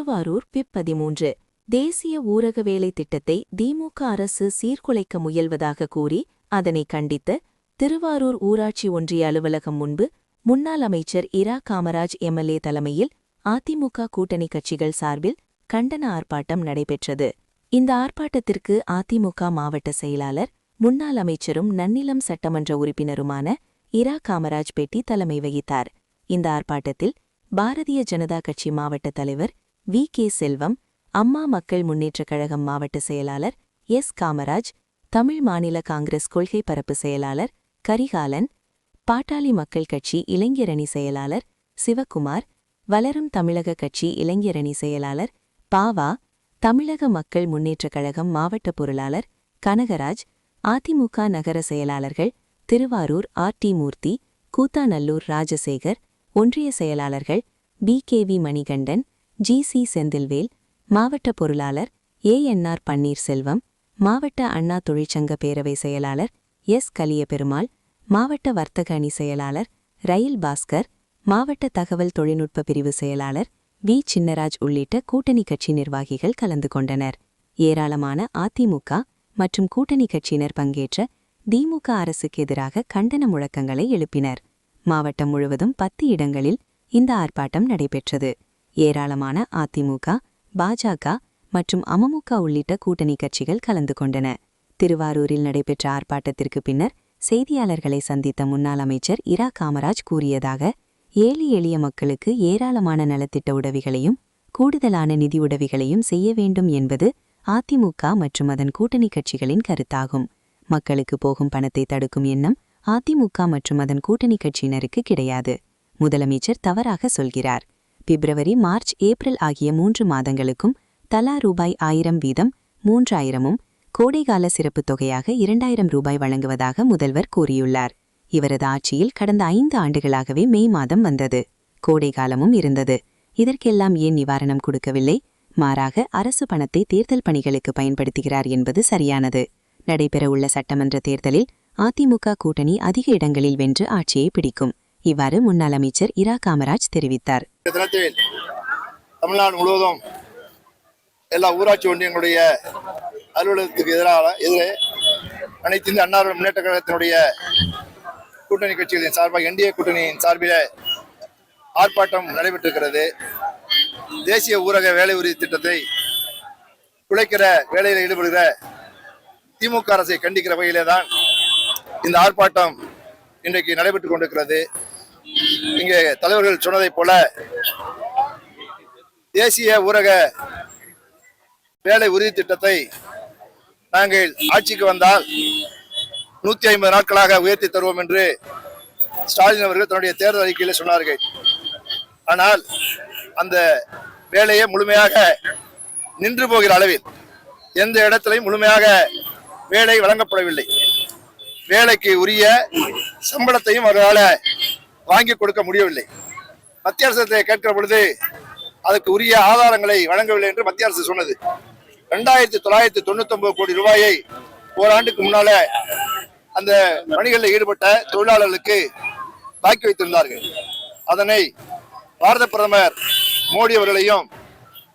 திருவாரூர் பிப்13 தேசிய ஊரக வேலை திட்டத்தை திமுக அரசு சீர்குலைக்க முயல்வதாக கூறி அதனை கண்டித்து திருவாரூர் ஊராட்சி ஒன்றிய அலுவலகம் முன்பு முன்னாள் அமைச்சர் இரா காமராஜ் எம்எல்ஏ தலைமையில் அதிமுக கூட்டணி கட்சிகள் சார்பில் கண்டன ஆர்ப்பாட்டம் நடைபெற்றது. இந்த ஆர்ப்பாட்டத்திற்கு அதிமுக மாவட்ட செயலாளர் முன்னாள் அமைச்சரும் நன்னிலம் சட்டமன்ற உறுப்பினருமான இரா காமராஜ் பெட்டி தலைமை வகித்தார். இந்த ஆர்ப்பாட்டத்தில் பாரதிய ஜனதா கட்சி மாவட்ட தலைவர் வி. செல்வம், அம்மா மக்கள் முன்னேற்றக் கழகம் மாவட்ட செயலாளர் எஸ். காமராஜ், தமிழ் மாநில காங்கிரஸ் கொள்கை பரப்பு செயலாளர் கரிகாலன், பாட்டாளி மக்கள் கட்சி இளைஞரணி செயலாளர் சிவக்குமார், வளரும் தமிழக கட்சி இளைஞரணி செயலாளர் பாவா, தமிழக மக்கள் முன்னேற்றக் கழகம் மாவட்ட பொருளாளர் கனகராஜ், அதிமுக நகர செயலாளர்கள் திருவாரூர் ஆர். மூர்த்தி, கூத்தாநல்லூர் ராஜசேகர், ஒன்றிய செயலாளர்கள் பி. மணிகண்டன், ஜி. செந்தில்வேல், மாவட்ட பொருளாளர் ஏ.என்.ஆர். பன்னீர்செல்வம், மாவட்ட அண்ணா தொழிற்சங்க பேரவை செயலாளர் எஸ். கலியபெருமாள், மாவட்ட வர்த்தக அணி செயலாளர் ரயில் பாஸ்கர், மாவட்ட தகவல் தொழில்நுட்ப பிரிவு செயலாளர் வி. சின்னராஜ் உள்ளிட்ட கூட்டணி கட்சி நிர்வாகிகள் கலந்து கொண்டனர். ஏராளமான அதிமுக மற்றும் கூட்டணி கட்சியினர் பங்கேற்ற திமுக அரசுக்கு எதிராக கண்டன முழக்கங்களை எழுப்பினர். மாவட்டம் முழுவதும் 10 இடங்களில் இந்த ஆர்ப்பாட்டம் நடைபெற்றது. ஏராளமான அதிமுக, பாஜக மற்றும் அமமுக உள்ளிட்ட கூட்டணி கட்சிகள் கலந்து கொண்டன. திருவாரூரில் நடைபெற்ற ஆர்ப்பாட்டத்திற்கு பின்னர் செய்தியாளர்களை சந்தித்த முன்னாள் அமைச்சர் இரா காமராஜ் கூறியதாக, ஏழை எளிய மக்களுக்கு ஏராளமான நலத்திட்ட உதவிகளையும் கூடுதலான நிதி உதவிகளையும் செய்ய வேண்டும் என்பது அதிமுக மற்றும் அதன் கூட்டணி கட்சிகளின் கருத்தாகும். மக்களுக்கு போகும் பணத்தை தடுக்கும் எண்ணம் அதிமுக மற்றும் அதன் கூட்டணி கட்சியினருக்கு கிடையாது. முதலமைச்சர் தவறாக சொல்கிறார். பிப்ரவரி, மார்ச், ஏப்ரல் ஆகிய 3 மாதங்களுக்கும் தலா ரூபாய் 1000 வீதம் 3000ம், கோடைகால சிறப்பு தொகையாக 2000 ரூபாய் வழங்குவதாக முதல்வர் கூறியுள்ளார். இவரது ஆட்சியில் கடந்த 5 ஆண்டுகளாகவே மே மாதம் வந்தது. கோடைகாலமும் இருந்தது. இதற்கெல்லாம் ஏன் நிவாரணம் கொடுக்கவில்லை? மாறாக அரசு பணத்தை தேர்தல் பணிகளுக்கு பயன்படுத்துகிறார் என்பது சரியானது. நடைபெறவுள்ள சட்டமன்ற தேர்தலில் அதிமுக கூட்டணி அதிக இடங்களில் வென்று ஆட்சியை பிடிக்கும். இவ்வாறு முன்னாள் அமைச்சர் இரா காமராஜ் தெரிவித்தார். தமிழ்நாடு முழுவதும் எல்லா ஊராட்சி ஒன்றியங்களுடைய அலுவலகத்துக்கு எதிரே அனைத்து இந்திய அண்ணா முன்னேற்ற கழகத்தினுடைய கூட்டணி கட்சிகளின் சார்பாக என்டிஏ கூட்டணியின் சார்பில் ஆர்ப்பாட்டம் நடைபெற்றிருக்கிறது. தேசிய ஊரக வேலை உறுதி திட்டத்தை குலைக்கிற வேலையில் ஈடுபடுகிற திமுக அரசை கண்டிக்கிற வகையிலே தான் இந்த ஆர்ப்பாட்டம் இன்றைக்கு நடைபெற்றுக் கொண்டிருக்கிறது. இங்கே தலைவர்கள் சொன்னதைப் போல தேசிய ஊரக வேலை உறுதி திட்டத்தை நாங்கள் ஆட்சிக்கு வந்தால் 150 நாட்களாக உயர்த்தி தருவோம் என்று ஸ்டாலின் அவர்கள் தன்னுடைய தேர்தல் அறிக்கையில் சொன்னார்கள். ஆனால் அந்த வேலையை முழுமையாக நின்று போகிற அளவில் எந்த இடத்திலையும் முழுமையாக வேலை வழங்கப்படவில்லை. வேலைக்கு உரிய சம்பளத்தையும் அவர்களால் வாங்கி கொடுக்க முடியவில்லை. மத்திய அரசை கேட்கிற பொழுது அதுக்கு உரிய ஆதாரங்களை வழங்கவில்லை என்று மத்திய அரசு சொன்னது. 2999 கோடி ரூபாயை ஓராண்டுக்கு முன்னால அந்த பணிகளில் ஈடுபட்ட தொழிலாளர்களுக்கு பாக்கி வைத்திருந்தார்கள். அதனை பாரத பிரதமர் மோடி அவர்களையும்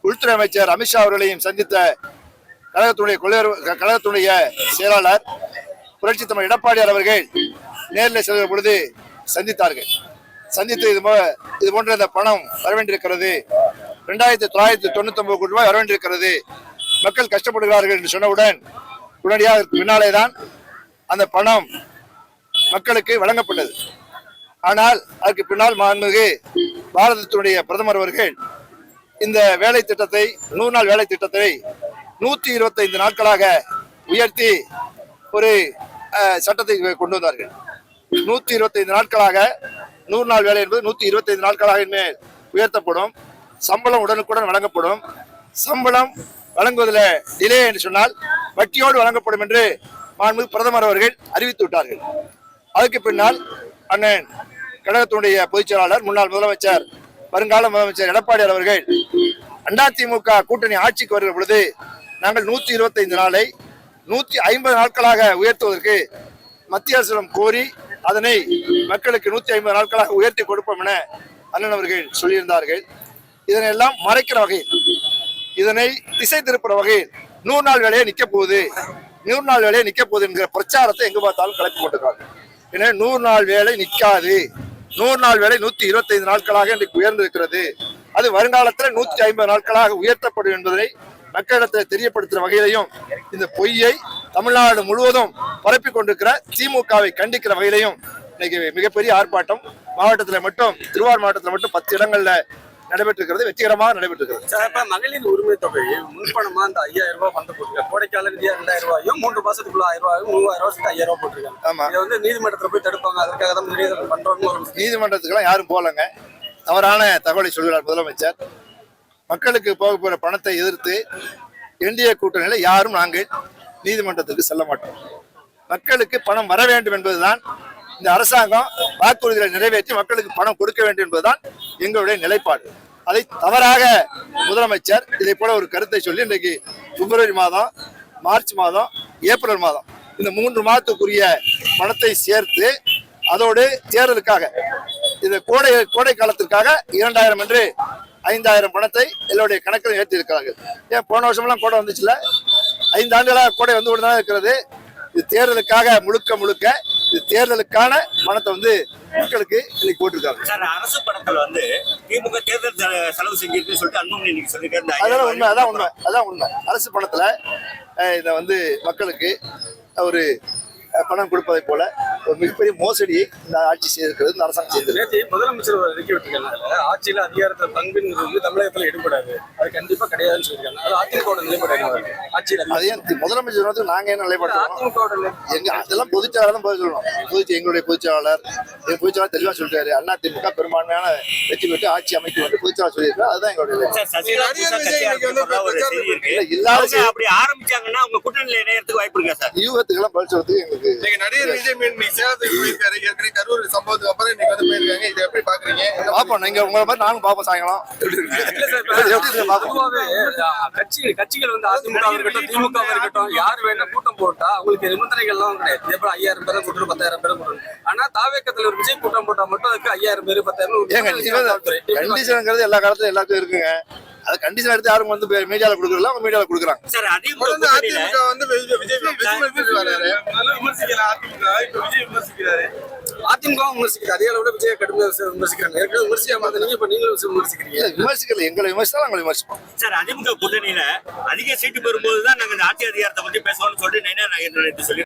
உள்துறை அமைச்சர் அமித்ஷா அவர்களையும் சந்தித்த கழகத்துடைய செயலாளர் புரட்சி தமிழர் எடப்பாடியார் அவர்கள் நேரில் செல்கிற பொழுது சந்தித்தார்கள். சந்தித்து இது போன்ற இந்த பணம் வர வேண்டியிருக்கிறது, 2999 கோடி ரூபாய் வர வேண்டியிருக்கிறது, மக்கள் கஷ்டப்படுகிறார்கள் என்று சொன்னவுடன் உடனடியாக பின்னாலே தான் அந்த பணம் மக்களுக்கு வழங்கப்பட்டது. ஆனால் அதற்கு பின்னால் மாண்புமிகு பாரதத்தினுடைய பிரதமர் அவர்கள் இந்த வேலை திட்டத்தை 100 நாள் வேலை திட்டத்தை 125 நாட்களாக உயர்த்தி ஒரு சட்டத்தை கொண்டு வந்தார்கள். 125 நாட்களாக 100 நாள் வேலை என்பது 125 நாட்களாக இனிமேல் உயர்த்தப்படும். சம்பளம் உடனுக்குடன் வழங்கப்படும். சம்பளம் வழங்குவதில் டிலே என்று சொன்னால் வட்டியோடு வழங்கப்படும் என்று மாண்புமிகு பிரதமர் அவர்கள் அறிவித்து விட்டார்கள். அதுக்கு பின்னால் அண்ணன் கழகத்தினுடைய பொதுச் செயலாளர் முன்னாள் முதலமைச்சர் வருங்கால முதலமைச்சர் எடப்பாடியார் அவர்கள் அதிமுக கூட்டணி ஆட்சிக்கு வருகிற பொழுது நாங்கள் 125 நாளை 150 நாட்களாக உயர்த்துவதற்கு மத்திய அரசிடம் கோரி அதனை மக்களுக்கு 150 நாட்களாக உயர்த்தி கொடுப்போம் என அண்ணன் அவர்கள் சொல்லியிருந்தார்கள். இதனை எல்லாம் மறைக்கிற வகையில், இதனை திசை திருப்புற வகையில் 100 நாள் வேலையை நிக்க போகுது, 100 நாள் வேலையை நிக்க போகுது என்கிற பிரச்சாரத்தை எங்க பார்த்தாலும் கலப்பி கொண்டிருக்காங்க. எனவே 100 நாள் வேலை நிக்காது. 100 நாள் வேலை 125 நாட்களாக இன்றைக்கு உயர்ந்திருக்கிறது. அது வருங்காலத்தில் 150 நாட்களாக உயர்த்தப்படும் என்பதை மக்களிடத்தில் தெரியப்படுத்துகிற வகையிலையும், இந்த பொய்யை தமிழ்நாடு முழுவதும் பரப்பிக் கொண்டிருக்கிற திமுகவை கண்டிக்கிற வகையிலையும் இன்னைக்கு மிகப்பெரிய ஆர்ப்பாட்டம் மாவட்டத்தில் மட்டும், திருவாரூர் மாவட்டத்தில் மட்டும் 10 இடங்கள்ல நடைபெற்றிருக்கிறது, வெற்றிகரமாக நடைபெற்றிருக்கிறது. சார், இப்ப மகளிர் உரிமை தொகை முன்பணமா அந்த 5000 ரூபாய் பணத்தை போட்டுருக்காங்க. கோடைக்கால நிதியா 2000 ரூபாயும் 3 மாசத்துக்குள்ள 1000 ரூபாயும் 3000 ரூபாய் 5000 ரூபாய் போட்டிருக்காங்க. ஆமா, இதை வந்து நீதிமன்றத்துல போய் தடுப்பாங்க. அதற்காக தான் நிறைய பண்றோம். நீதிமன்றத்துக்கெல்லாம் யாரும் போலங்க. தவறான தகவலை சொல்கிறார் முதலமைச்சர். மக்களுக்கு போக போற பணத்தை எதிர்த்து என்டிஏ கூட்டணியில யாரும் நாங்கள் நீதிமன்றத்துக்கு செல்ல மாட்டோம். மக்களுக்கு பணம் வர வேண்டும் என்பதுதான் இந்த அரசாங்கம் வாக்குறுதிகளை நிறைவேற்றி மக்களுக்கு பணம் கொடுக்க வேண்டும் என்பதுதான் எங்களுடைய நிலைப்பாடு. அதை தவறாக முதலமைச்சர் இதை போல ஒரு கருத்தை சொல்லி இன்றைக்கு பிப்ரவரி மாதம், மார்ச் மாதம், ஏப்ரல் மாதம் இந்த 3 மாதத்துக்குரிய பணத்தை சேர்த்து அதோடு தேர்தலுக்காக இந்த கோடை காலத்திற்காக 2000 என்று 5000 பணத்தை எல்லோருடைய கணக்கில் ஏற்றி இருக்கிறார்கள். ஏன் போன வருஷம்லாம் கோடை வந்துச்சுல, 5 ஆண்டுகளாக கோடை வந்து கொண்டுதான் இருக்கிறது. இது தேர்தலுக்காக முழுக்க இது தேர்தலுக்கான பணத்தை வந்து மக்களுக்கு இன்னைக்கு போட்டிருக்காங்க. சார், அரசு பணத்தில் வந்து திமுக தேர்தல் செலவு செஞ்சிருக்குன்னு சொல்லிட்டு அன்புமணி இன்னைக்கு சொல்லியிருக்காரு. அதான் உண்மை. அரசு பணத்துல இதை வந்து மக்களுக்கு ஒரு பணம் கொடுப்பதை போல ஒரு மிகப்பெரிய மோசடியை இந்த ஆட்சி செய்திருக்கிறது, இந்த அரசாங்கம் செய்திருக்கிறது. முதலமைச்சர் அறிக்கை விட்டுருக்காங்க. ஆட்சியில அதிகாரத்துல பங்குங்கிறது வந்து தமிழகத்துல எடுபடாது, அது கண்டிப்பா கிடையாதுன்னு சொல்லியிருக்காங்க. அது அதிமுக நிலைப்பாடு. ஆட்சியில் அதையும் முதலமைச்சர் வந்து நாங்க என்ன நிலைப்பாடு எங்க அதெல்லாம் பொதுச்செயலாளர் தான் பதில் சொல்லணும். எங்களுடைய பொதுச்செயலாளர் தெளிவா சொல்லிட்டாரு. அதிமுக பெரும்பான்மையான வெற்றி பெற்று ஆட்சி அமைக்கும் என்று பொதுச்செயலாளர் சொல்லியிருக்காரு. அதுதான் எங்களுடைய அப்படி ஆரம்பிச்சாங்கன்னா உங்க கூட்டணியில இணையறதுக்கு வாய்ப்பு இருக்கா சார்? யூகத்துக்கெல்லாம் பதில் சொல்றதுக்கு எங்களுக்கு நடிகர் விஜய் கரூர் சம்பவத்துக்கு அப்புறம் இன்னைக்கு வந்து போயிருக்காங்க. இதை எப்படி பாக்குறீங்க? பாப்போம், நீங்க உங்களை மாதிரி நானும் பாப்போம் சாயங்காலம். கட்சிகள் வந்து அதிமுக இருக்கட்டும், திமுக இருக்கட்டும், யார் வேணா கூட்டம் போட்டா அவங்களுக்கு நிபந்தனைகள் எல்லாம் கிடையாது. இதே போல 5000 பேரை கூட்டணும், 10000 பேரை கூட்டணும். ஆனா தாவேக்கத்துல ஒரு விஜய் கூட்டம் போட்டா மட்டும் அதுக்கு 5000 பேர் 10000 கண்டிஷன்ங்கிறது எல்லா காலத்துலயும் எல்லாத்துக்கும் இருக்குங்க. அது கண்டிஷன் எடுத்து யாரும் வந்து மீடியால கொடுக்கறதுல அவங்க மீடியால கொடுக்குறாங்க. சார், அதிமுக வந்து விஜய் வராரு, விமர்சிக்கிறார். அதிமுக விமர்சிக்கிறார். அதே அளவுல விஜய் கடுமையாக விமர்சிக்கிறாங்க. ஏற்கனவே விமர்சிக்காம நீங்க இப்ப நீங்களும் விமர்சிக்கிறீங்க. விமர்சிக்கல, எங்களை விமர்சித்தா நாங்கள் விமர்சிப்போம். சார், அதிமுக கூட்டணியில அதிக சீட்டு பெறும்போதுதான் நாங்க இந்த ஆட்சி அதிகாரத்தை பத்தி பேசணும்னு சொல்லிட்டு நயனா நாகேந்திரன் சொல்லி